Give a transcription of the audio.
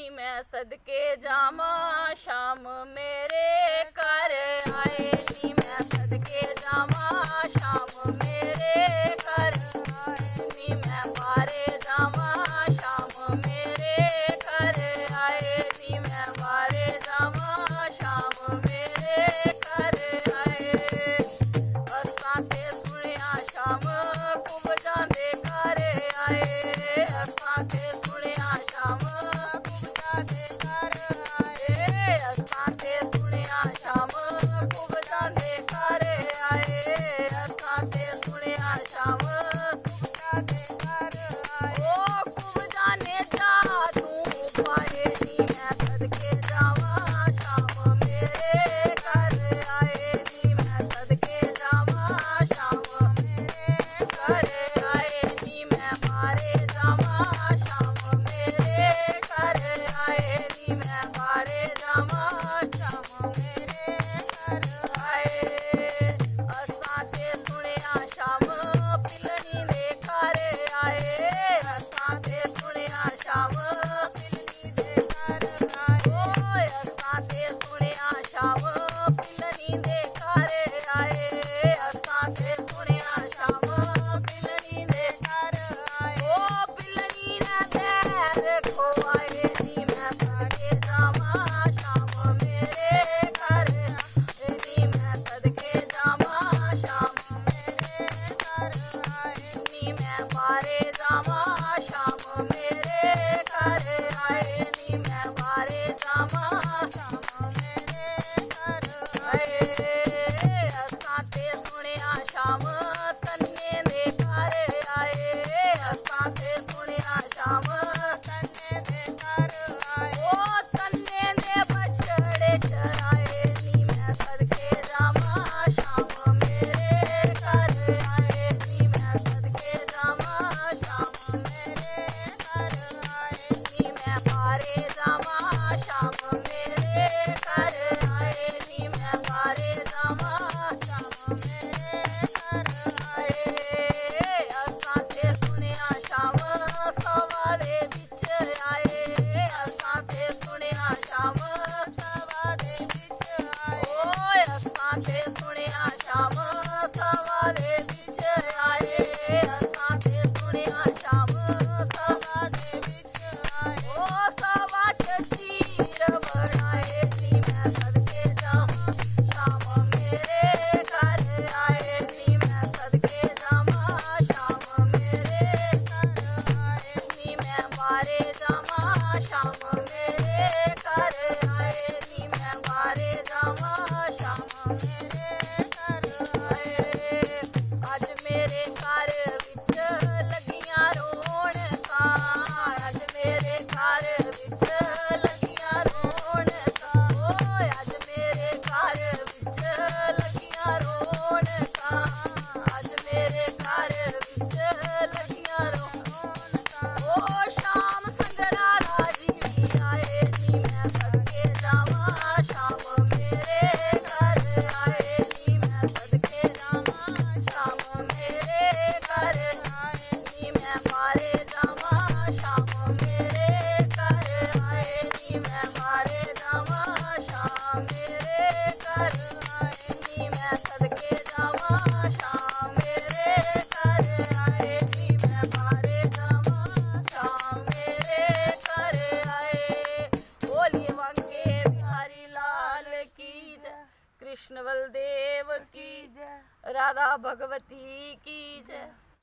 नी मैं सदके जामा शाम मेरे घर आए नी मैं सदके जामा शाम मेरे घर आए नी मैं बारे जामा शाम मेरे घर आए नी मैं बारे जामा शाम मेरे घर आए असां ते सुनिया शाम खूब जांदे घर आए असां ते सुनिया शाम असां ते सुनिया शाम खूब जांदे घर आए असां ते सुनिया शाम खूब जांदे घर आए ओ खूब जाने जा तू पाए नी मैं सदके जावा शाम मेरे घर आए नी मैं सदके जावा शाम मेरे घर आए नी मैं बारे जावा शाम मेरे घर आए नी मैं बारे जावा शाम मेरे घर आए असां ते सुनिया शाम पिलनी दे घर आए असां ते सुनिया शाम पिलनी दे घर आए असां ते सुनिया शाम पिलनी दे घर आए असां ते सुनिया शाम पिलनी दे घर आए ओ पिलनी ने पैर खोआए नी मैं सदके जावा शाम मेरे घर आए नी मैं सदके जावा शाम मेरे घर आए नी मैं बारे जावा शाम मेरे घर आए नी मैं बारे जावा शाम मेरे घर आए असां ते सुनिया शाम तन्ने दे घर आए असां ते सुनिया शाम तन्ने दे घर आए ओ तन्ने दे बछड़े चराए नी मैं सदके जावा शाम मेरे घर आए नी मैं सदके जावा शाम मेरे घर आए नी मैं बारे जावा शाम मेरे घर आए नी मैं बारे जावा शाम मेरे घर आए असां ते सुनिया शाम सवा दे बिच आए असां ते सुनिया शाम सवा दे बिच आए ओए असां ते सुनिया शाम सवा दे बिच आए असां ते सुनिया शाम सवा दे बिच आए ओ सवा च चीर बनाए नी मैं सदके जावा शाम मेरे घर आए नी मैं सदके जावा शाम मेरे घर आए नी मैं बारे जावा शाम मेरे घर आए नी मैं बारे जावा शाम मेरे घर आए अज मेरे घर विच लगियां रौनकां अज मेरे घर विच लगियां रौनकां ओए अज मेरे घर विच लगियां रौनकां अज मेरे घर विच लगियां रौनकां ओ शाम संगरा राजी भी आए नी मैं सदके जावा शाम मेरे घर आए नी मैं सदके जावा शाम मेरे घर आए नी मैं बारे जावा शाम मेरे घर आए नी मैं बारे जावा शाम मेरे घर आए नी मैं सदके जावा शाम मेरे घर आए नी मैं बारे जावा शाम मेरे घर आए बोलिए बांके बिहारी लाल की जय कृष्ण बलदेव की जय राधा भगवती की जय।